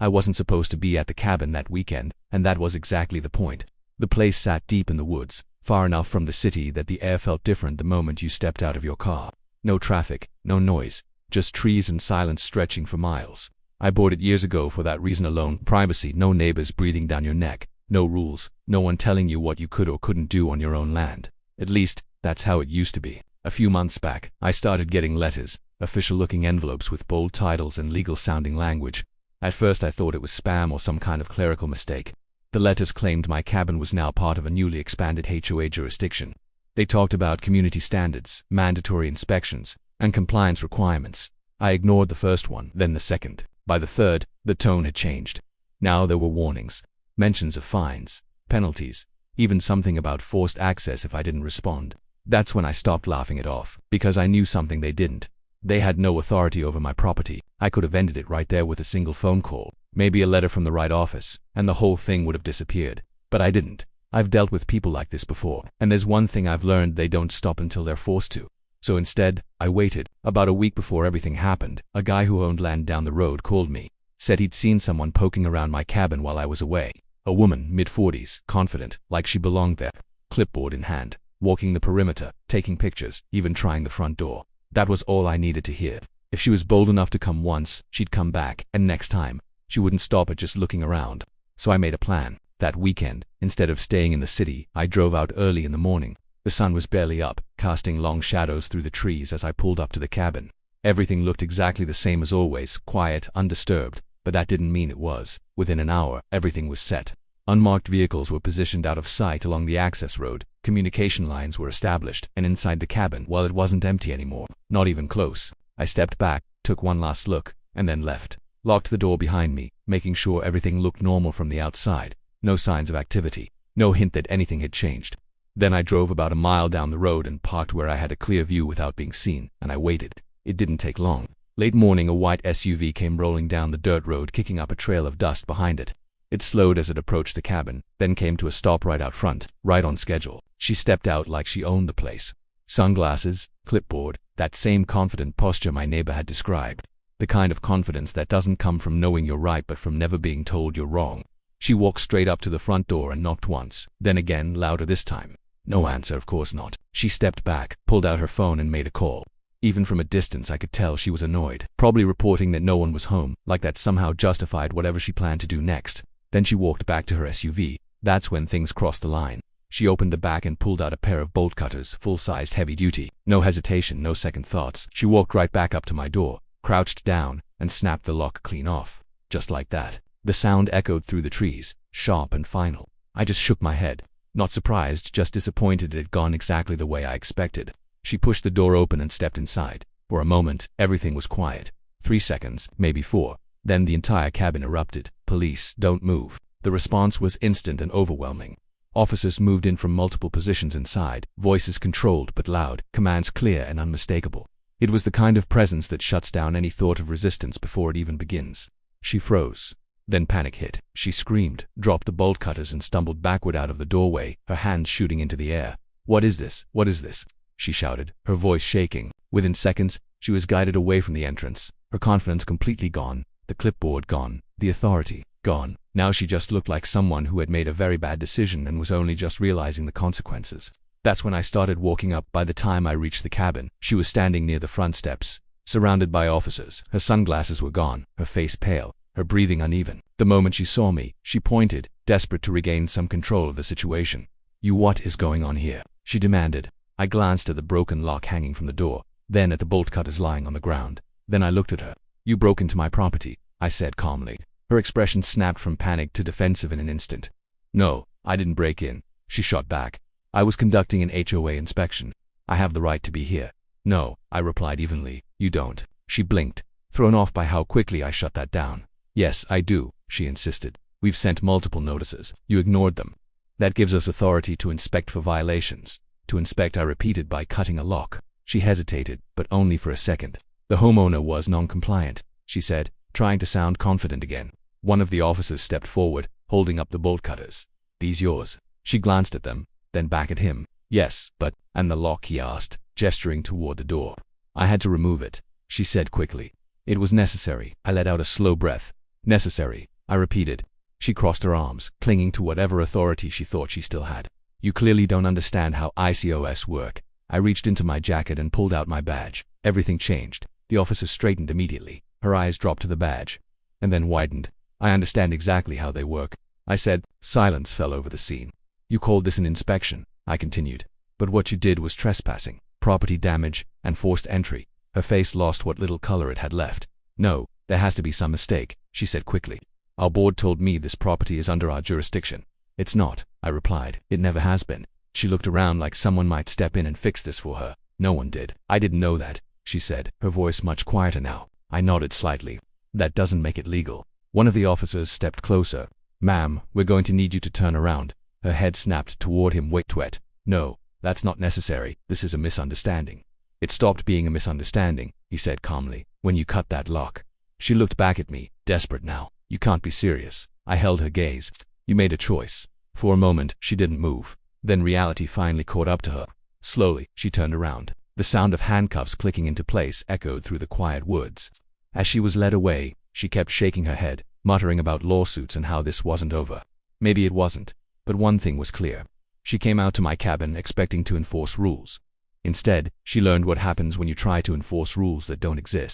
I wasn't supposed to be at the cabin that weekend, and that was exactly the point. The place sat deep in the woods, far enough from the city that the air felt different the moment you stepped out of your car. No traffic, no noise, just trees and silence stretching for miles. I bought it years ago for that reason alone: privacy, no neighbors breathing down your neck, no rules, no one telling you what you could or couldn't do on your own land. At least, that's how it used to be. A few months back, I started getting letters, official-looking envelopes with bold titles and legal-sounding language. At first I thought it was spam or some kind of clerical mistake. The letters claimed my cabin was now part of a newly expanded HOA jurisdiction. They talked about community standards, mandatory inspections, and compliance requirements. I ignored the first one, then the second. By the third, the tone had changed. Now there were warnings, mentions of fines, penalties, even something about forced access if I didn't respond. That's when I stopped laughing it off, because I knew something they didn't. They had no authority over my property. I could have ended it right there with a single phone call, maybe a letter from the right office, and the whole thing would have disappeared. But I didn't. I've dealt with people like this before, and there's one thing I've learned: they don't stop until they're forced to. So instead, I waited. About a week before everything happened, a guy who owned land down the road called me, said he'd seen someone poking around my cabin while I was away. A woman, mid-40s, confident, like she belonged there, clipboard in hand, walking the perimeter, taking pictures, even trying the front door. That was all I needed to hear. If she was bold enough to come once, she'd come back, and next time, she wouldn't stop at just looking around. So I made a plan. That weekend, instead of staying in the city, I drove out early in the morning. The sun was barely up, casting long shadows through the trees as I pulled up to the cabin. Everything looked exactly the same as always, quiet, undisturbed, but that didn't mean it was. Within an hour, everything was set. Unmarked vehicles were positioned out of sight along the access road, communication lines were established, and inside the cabin, well, it wasn't empty anymore, not even close. I stepped back, took one last look, and then left. Locked the door behind me, making sure everything looked normal from the outside. No signs of activity, no hint that anything had changed. Then I drove about a mile down the road and parked where I had a clear view without being seen, and I waited. It didn't take long. Late morning, a white SUV came rolling down the dirt road, kicking up a trail of dust behind it. It slowed as it approached the cabin, then came to a stop right out front, right on schedule. She stepped out like she owned the place. Sunglasses, clipboard, that same confident posture my neighbor had described. The kind of confidence that doesn't come from knowing you're right but from never being told you're wrong. She walked straight up to the front door and knocked once, then again, louder this time. No answer, of course not. She stepped back, pulled out her phone and made a call. Even from a distance I could tell she was annoyed, probably reporting that no one was home, like that somehow justified whatever she planned to do next. Then she walked back to her SUV. That's when things crossed the line. She opened the back and pulled out a pair of bolt cutters, full-sized, heavy-duty. No hesitation, no second thoughts. She walked right back up to my door, crouched down, and snapped the lock clean off. Just like that. The sound echoed through the trees, sharp and final. I just shook my head. Not surprised, just disappointed it had gone exactly the way I expected. She pushed the door open and stepped inside. For a moment, everything was quiet. 3 seconds, maybe 4. Then the entire cabin erupted. "Police, don't move." The response was instant and overwhelming. Officers moved in from multiple positions inside, voices controlled but loud, commands clear and unmistakable. It was the kind of presence that shuts down any thought of resistance before it even begins. She froze. Then panic hit. She screamed, dropped the bolt cutters and stumbled backward out of the doorway, her hands shooting into the air. "What is this? What is this?" she shouted, her voice shaking. Within seconds, she was guided away from the entrance, her confidence completely gone, the clipboard gone, the authority gone. Now she just looked like someone who had made a very bad decision and was only just realizing the consequences. That's when I started walking up. By the time I reached the cabin, she was standing near the front steps, surrounded by officers. Her sunglasses were gone, her face pale, her breathing uneven. The moment she saw me, she pointed, desperate to regain some control of the situation. What is going on here?" she demanded. I glanced at the broken lock hanging from the door, then at the bolt cutters lying on the ground. Then I looked at her. "You broke into my property," I said calmly. Her expression snapped from panic to defensive in an instant. "No, I didn't break in," she shot back. "I was conducting an HOA inspection. I have the right to be here." "No," I replied evenly. "You don't." She blinked, thrown off by how quickly I shut that down. "Yes, I do," she insisted. "We've sent multiple notices. You ignored them. That gives us authority to inspect for violations." "To inspect," I repeated, "by cutting a lock." She hesitated, but only for a second. "The homeowner was non-compliant," she said, trying to sound confident again. One of the officers stepped forward, holding up the bolt cutters. "These yours?" She glanced at them, then back at him. "Yes, but—" "And the lock?" he asked, gesturing toward the door. "I had to remove it," she said quickly. "It was necessary." I let out a slow breath. "Necessary. I repeated. She crossed her arms, clinging to whatever authority she thought she still had. You clearly don't understand how ICOS work. I reached into my jacket and pulled out my badge. Everything changed. The officer straightened immediately. Her eyes dropped to the badge, and then widened. I understand exactly how they work, I said. Silence fell over the scene. You called this an inspection, I continued. But what you did was trespassing, property damage, and forced entry. Her face lost what little color it had left. No, there has to be some mistake, she said quickly. Our board told me this property is under our jurisdiction. It's not, I replied. It never has been. She looked around like someone might step in and fix this for her. No one did. I didn't know that, she said, her voice much quieter now. I nodded slightly. That doesn't make it legal. One of the officers stepped closer. Ma'am, we're going to need you to turn around. Her head snapped toward him. Wait. No, that's not necessary. This is a misunderstanding. It stopped being a misunderstanding, he said calmly, when you cut that lock. She looked back at me, desperate now. You can't be serious. I held her gaze. You made a choice. For a moment, she didn't move. Then reality finally caught up to her. Slowly, she turned around. The sound of handcuffs clicking into place echoed through the quiet woods. As she was led away, she kept shaking her head, muttering about lawsuits and how this wasn't over. Maybe it wasn't, but one thing was clear. She came out to my cabin expecting to enforce rules. Instead, she learned what happens when you try to enforce rules that don't exist.